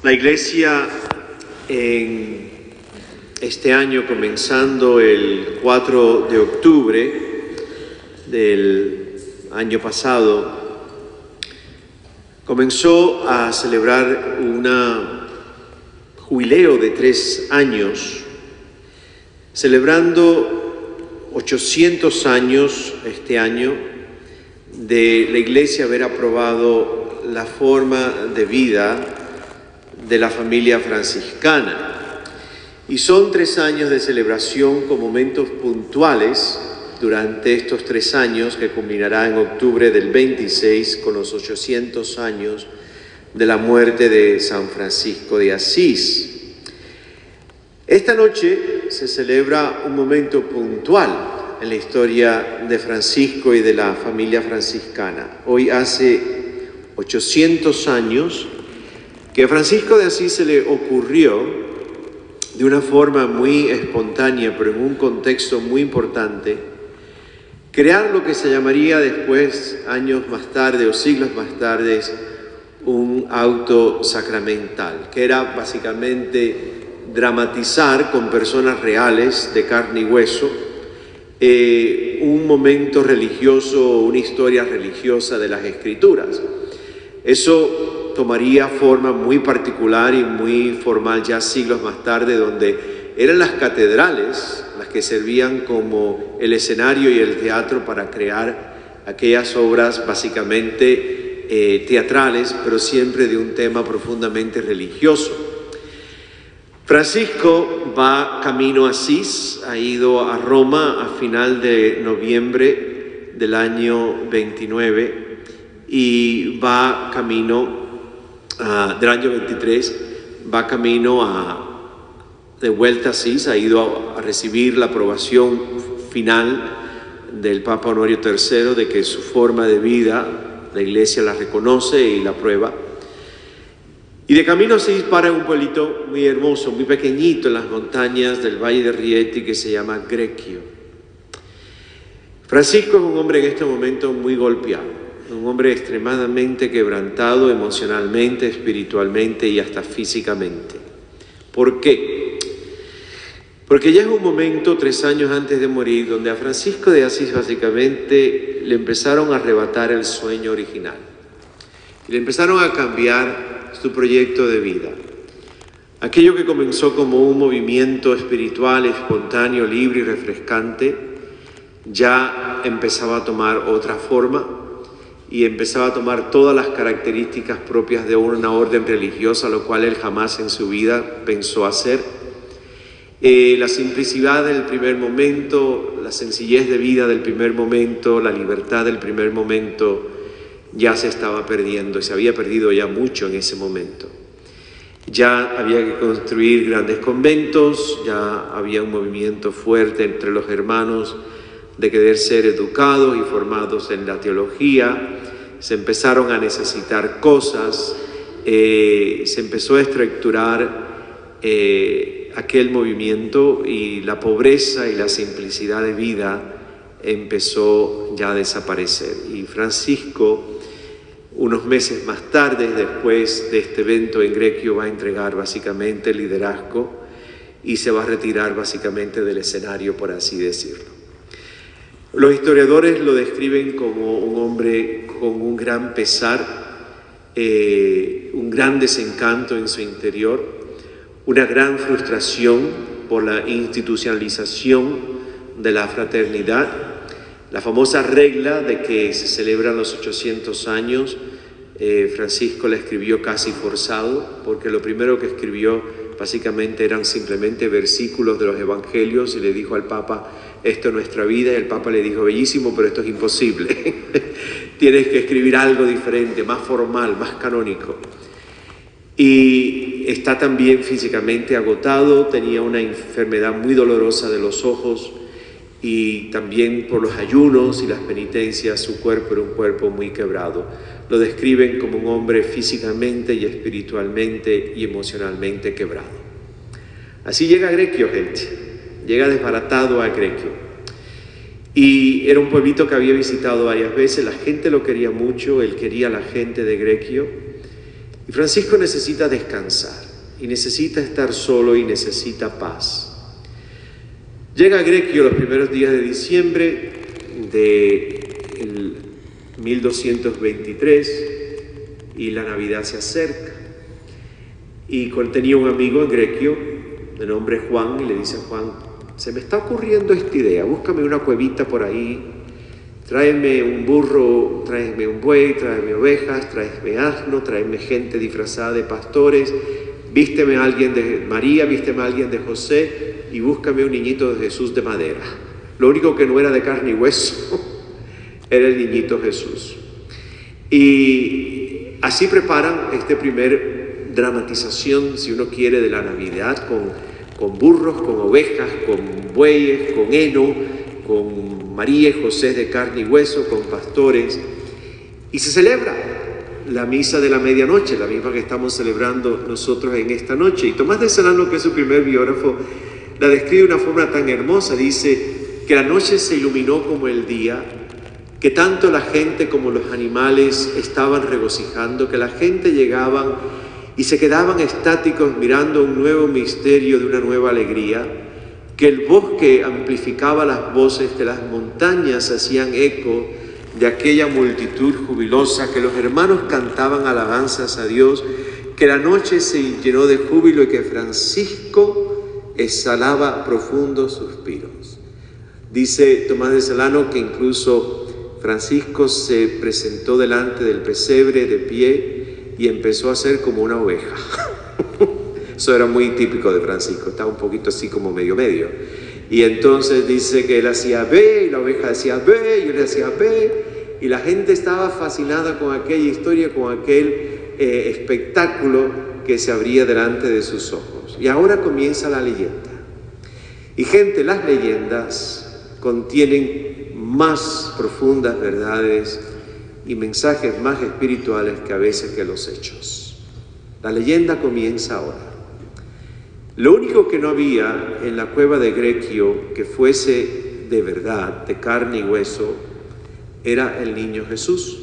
La Iglesia en este año, comenzando el 4 de octubre del año pasado, comenzó a celebrar un jubileo de 3 años, celebrando 800 años este año de la Iglesia haber aprobado la forma de vida de la familia franciscana. Y son 3 años de celebración con momentos puntuales durante estos 3 años, que culminará en octubre del 26 con los 800 años de la muerte de San Francisco de Asís. Esta noche se celebra un momento puntual en la historia de Francisco y de la familia franciscana. Hoy hace 800 años que a Francisco de Asís se le ocurrió, de una forma muy espontánea, pero en un contexto muy importante, crear lo que se llamaría después, años más tarde o siglos más tarde, un auto sacramental, que era básicamente dramatizar con personas reales de carne y hueso un momento religioso, una historia religiosa de las Escrituras. Eso tomaría forma muy particular y muy formal ya siglos más tarde, donde eran las catedrales las que servían como el escenario y el teatro para crear aquellas obras básicamente teatrales, pero siempre de un tema profundamente religioso. Francisco va camino a Asís, ha ido a Roma a final de noviembre del año 29 y va camino del año 23, va camino de vuelta a Asís, ha ido a recibir la aprobación final del Papa Honorio III de que su forma de vida, la Iglesia la reconoce y la aprueba. Y de camino a Asís para en un pueblito muy hermoso, muy pequeñito en las montañas del Valle de Rieti, que se llama Greccio. Francisco es un hombre en este momento muy golpeado, un hombre extremadamente quebrantado emocionalmente, espiritualmente y hasta físicamente. ¿Por qué? Porque ya es un momento, 3 años antes de morir, donde a Francisco de Asís básicamente le empezaron a arrebatar el sueño original. Y le empezaron a cambiar su proyecto de vida. Aquello que comenzó como un movimiento espiritual, espontáneo, libre y refrescante, ya empezaba a tomar otra forma y empezaba a tomar todas las características propias de una orden religiosa, lo cual él jamás en su vida pensó hacer. La simplicidad del primer momento, la sencillez de vida del primer momento, la libertad del primer momento, ya se estaba perdiendo, y se había perdido ya mucho en ese momento. Ya había que construir grandes conventos, ya había un movimiento fuerte entre los hermanos de querer ser educados y formados en la teología. Se empezaron a necesitar cosas, se empezó a estructurar aquel movimiento, y la pobreza y la simplicidad de vida empezó ya a desaparecer. Y Francisco, unos meses más tarde, después de este evento en Greccio, va a entregar básicamente el liderazgo y se va a retirar básicamente del escenario, por así decirlo. Los historiadores lo describen como un hombre con un gran pesar, un gran desencanto en su interior, una gran frustración por la institucionalización de la fraternidad, la famosa regla de que se celebran los 800 años. Francisco la escribió casi forzado, porque lo primero que escribió básicamente eran simplemente versículos de los evangelios, y le dijo al Papa: esto es nuestra vida, y el Papa le dijo: bellísimo, pero esto es imposible. Tienes que escribir algo diferente, más formal, más canónico. Y está también físicamente agotado, tenía una enfermedad muy dolorosa de los ojos, y también por los ayunos y las penitencias su cuerpo era un cuerpo muy quebrado. Lo describen como un hombre físicamente y espiritualmente y emocionalmente quebrado. Así llega a Greccio, gente. Llega desbaratado a Greccio. Y era un pueblito que había visitado varias veces. La gente lo quería mucho, él quería a la gente de Greccio. Y Francisco necesita descansar, y necesita estar solo, y necesita paz. Llega a Greccio los primeros días de diciembre del 1223, y la Navidad se acerca. Y tenía un amigo en Greccio, de nombre Juan, y le dice a Juan: se me está ocurriendo esta idea, búscame una cuevita por ahí, tráeme un burro, tráeme un buey, tráeme ovejas, tráeme asno, tráeme gente disfrazada de pastores, vísteme a alguien de María, vísteme a alguien de José, y búscame un niñito de Jesús de madera. Lo único que no era de carne y hueso era el niñito Jesús. Y así preparan este primer dramatización, si uno quiere, de la Navidad, con burros, con ovejas, con bueyes, con heno, con María y José de carne y hueso, con pastores. Y se celebra la misa de la medianoche, la misma que estamos celebrando nosotros en esta noche. Y Tomás de Celano, que es su primer biógrafo, la describe de una forma tan hermosa. Dice que la noche se iluminó como el día, que tanto la gente como los animales estaban regocijando, que la gente llegaban y se quedaban estáticos mirando un nuevo misterio de una nueva alegría, que el bosque amplificaba las voces, que las montañas hacían eco de aquella multitud jubilosa, que los hermanos cantaban alabanzas a Dios, que la noche se llenó de júbilo y que Francisco exhalaba profundos suspiros. Dice Tomás de Celano que incluso Francisco se presentó delante del pesebre de pie y empezó a ser como una oveja. Eso era muy típico de Francisco, estaba un poquito así como medio. Y entonces dice que él hacía B, y la oveja decía B, y él hacía B, y la gente estaba fascinada con aquella historia, con aquel espectáculo que se abría delante de sus ojos. Y ahora comienza la leyenda. Y gente, las leyendas contienen más profundas verdades y mensajes más espirituales que a veces que los hechos. La leyenda comienza ahora. Lo único que no había en la cueva de Greccio que fuese de verdad, de carne y hueso, era el niño Jesús,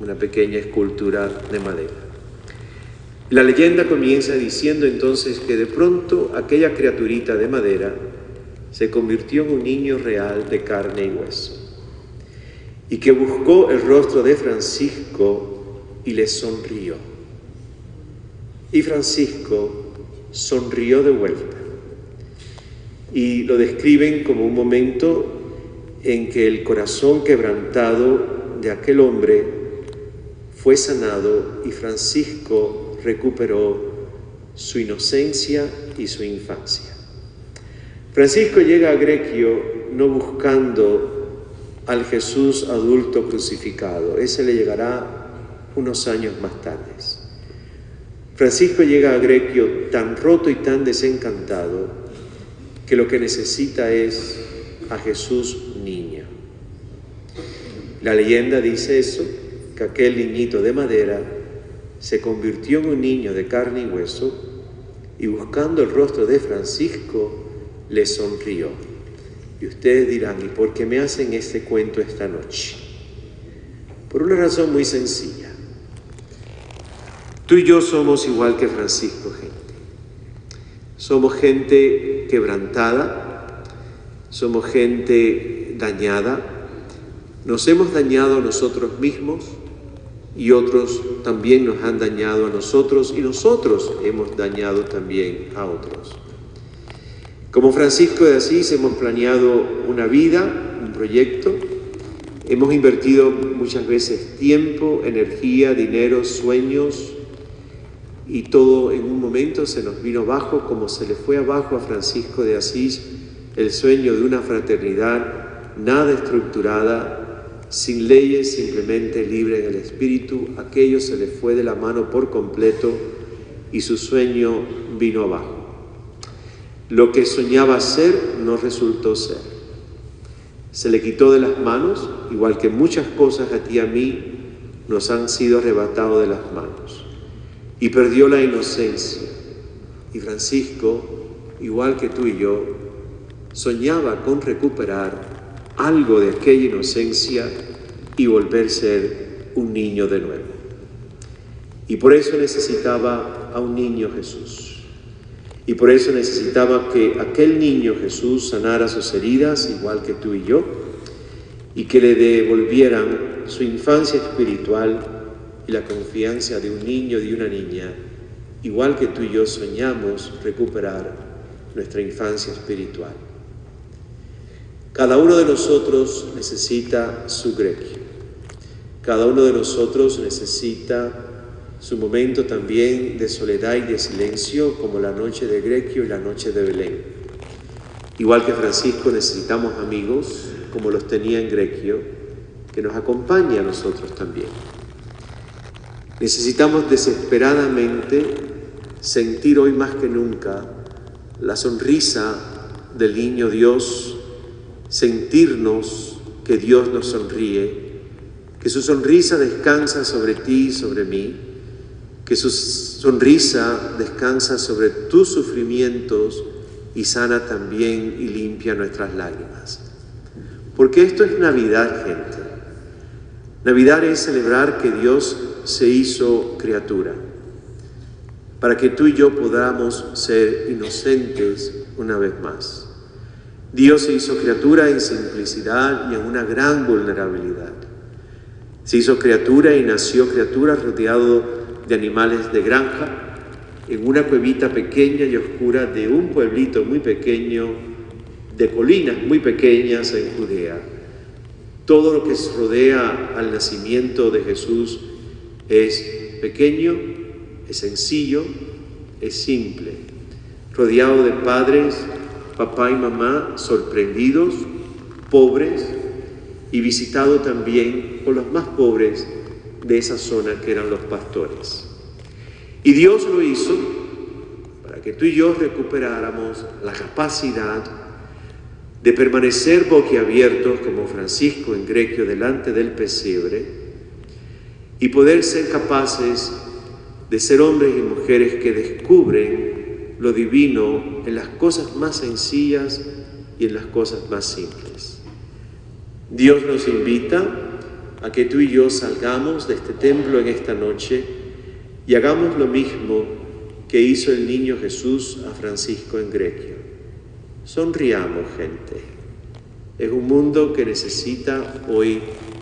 una pequeña escultura de madera. La leyenda comienza diciendo entonces que de pronto aquella criaturita de madera se convirtió en un niño real de carne y hueso, y que buscó el rostro de Francisco y le sonrió. Y Francisco sonrió de vuelta. Y lo describen como un momento en que el corazón quebrantado de aquel hombre fue sanado y Francisco recuperó su inocencia y su infancia. Francisco llega a Greccio no buscando al Jesús adulto crucificado, ese le llegará unos años más tarde. Francisco llega a Greccio tan roto y tan desencantado que lo que necesita es a Jesús niño. La leyenda dice eso, que aquel niñito de madera se convirtió en un niño de carne y hueso y buscando el rostro de Francisco le sonrió. Y ustedes dirán, ¿y por qué me hacen este cuento esta noche? Por una razón muy sencilla. Tú y yo somos igual que Francisco, gente. Somos gente quebrantada, somos gente dañada, nos hemos dañado a nosotros mismos y otros también nos han dañado a nosotros y nosotros hemos dañado también a otros. Como Francisco de Asís hemos planeado una vida, un proyecto, hemos invertido muchas veces tiempo, energía, dinero, sueños, y todo en un momento se nos vino abajo, como se le fue abajo a Francisco de Asís el sueño de una fraternidad nada estructurada, sin leyes, simplemente libre en el espíritu. Aquello se le fue de la mano por completo y su sueño vino abajo. Lo que soñaba ser no resultó ser. Se le quitó de las manos, igual que muchas cosas a ti y a mí nos han sido arrebatados de las manos. Y perdió la inocencia. Y Francisco, igual que tú y yo, soñaba con recuperar algo de aquella inocencia y volver a ser un niño de nuevo. Y por eso necesitaba a un niño Jesús. Y por eso necesitaba que aquel niño Jesús sanara sus heridas, igual que tú y yo, y que le devolvieran su infancia espiritual y la confianza de un niño y de una niña, igual que tú y yo soñamos recuperar nuestra infancia espiritual. Cada uno de nosotros necesita su Greccio. Cada uno de nosotros necesita su momento también de soledad y de silencio, como la noche de Greccio y la noche de Belén. Igual que Francisco, necesitamos amigos, como los tenía en Greccio, que nos acompañen a nosotros también. Necesitamos desesperadamente sentir hoy más que nunca la sonrisa del niño Dios, sentirnos que Dios nos sonríe, que su sonrisa descansa sobre ti y sobre mí, que su sonrisa descansa sobre tus sufrimientos y sana también y limpia nuestras lágrimas. Porque esto es Navidad, gente. Navidad es celebrar que Dios se hizo criatura, para que tú y yo podamos ser inocentes una vez más. Dios se hizo criatura en simplicidad y en una gran vulnerabilidad. Se hizo criatura y nació criatura rodeado de animales de granja, en una cuevita pequeña y oscura de un pueblito muy pequeño, de colinas muy pequeñas en Judea. Todo lo que rodea al nacimiento de Jesús es pequeño, es sencillo, es simple, rodeado de padres, papá y mamá sorprendidos, pobres, y visitado también por los más pobres de esa zona, que eran los pastores. Y Dios lo hizo para que tú y yo recuperáramos la capacidad de permanecer boquiabiertos como Francisco en Greccio delante del pesebre y poder ser capaces de ser hombres y mujeres que descubren lo divino en las cosas más sencillas y en las cosas más simples. Dios nos invita a que tú y yo salgamos de este templo en esta noche y hagamos lo mismo que hizo el niño Jesús a Francisco en Greccio. Sonriamos, gente. Es un mundo que necesita hoy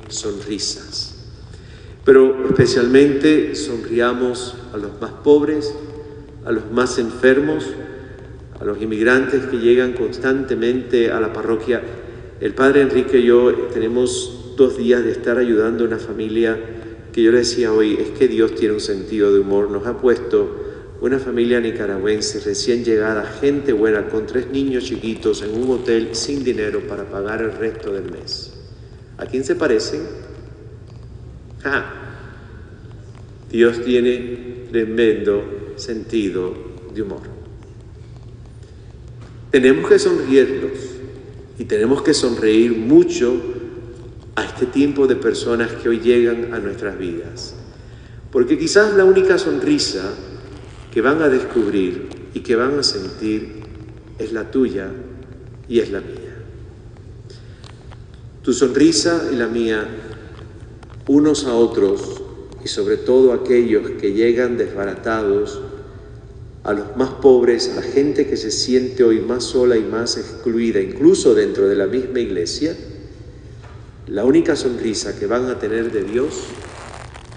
sonrisas. Pero especialmente sonriamos a los más pobres, a los más enfermos, a los inmigrantes que llegan constantemente a la parroquia. El padre Enrique y yo tenemos 2 días de estar ayudando a una familia que yo le decía hoy, es que Dios tiene un sentido de humor. Nos ha puesto una familia nicaragüense recién llegada, gente buena, con 3 niños chiquitos en un hotel sin dinero para pagar el resto del mes. ¿A quién se parecen? Dios tiene tremendo sentido de humor. Tenemos que sonreírlos y tenemos que sonreír mucho a este tiempo de personas que hoy llegan a nuestras vidas. Porque quizás la única sonrisa que van a descubrir y que van a sentir es la tuya y es la mía. Tu sonrisa y la mía, unos a otros, y sobre todo aquellos que llegan desbaratados, a los más pobres, a la gente que se siente hoy más sola y más excluida, incluso dentro de la misma iglesia, la única sonrisa que van a tener de Dios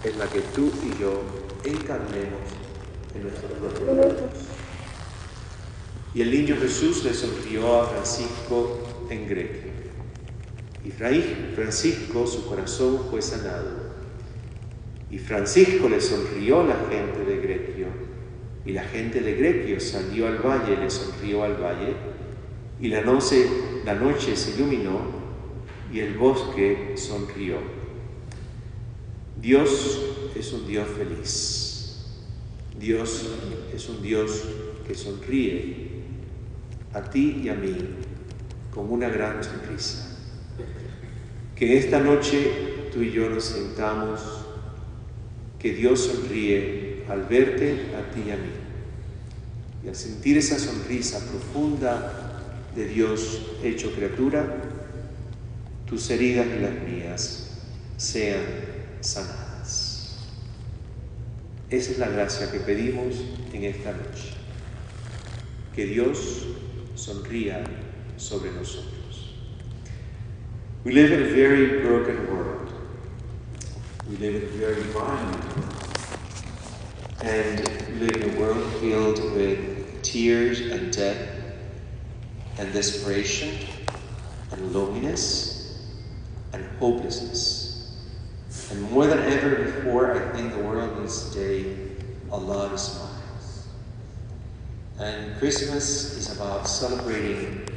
es la que tú y yo encarnemos en nuestros propios hijos. Y el niño Jesús le sonrió a Francisco en Greccio. Y Francisco, su corazón fue sanado. Y Francisco le sonrió a la gente de Greccio. Y la gente de Greccio salió al valle, le sonrió al valle. Y la noche se iluminó y el bosque sonrió. Dios es un Dios feliz. Dios es un Dios que sonríe a ti y a mí con una gran sonrisa. Que esta noche tú y yo nos sentamos, que Dios sonríe al verte a ti y a mí. Y al sentir esa sonrisa profunda de Dios hecho criatura, tus heridas y las mías sean sanadas. Esa es la gracia que pedimos en esta noche. Que Dios sonría sobre nosotros. We live in a very broken world. We live in a very violent world. And we live in a world filled with tears and death and desperation and loneliness and hopelessness. And more than ever before, I think the world needs today a lot of smiles. And Christmas is about celebrating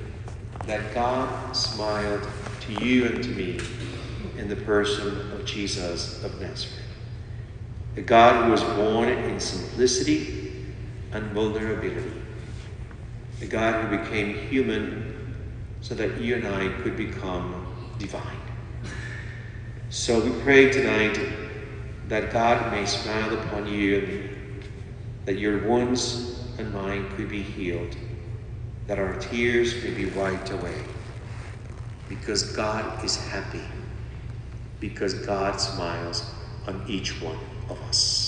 that God smiled to you and to me in the person of Jesus of Nazareth. A God who was born in simplicity and vulnerability. A God who became human so that you and I could become divine. So we pray tonight that God may smile upon you and me, that your wounds and mine could be healed, that our tears may be wiped away, because God is happy, because God smiles on each one of us.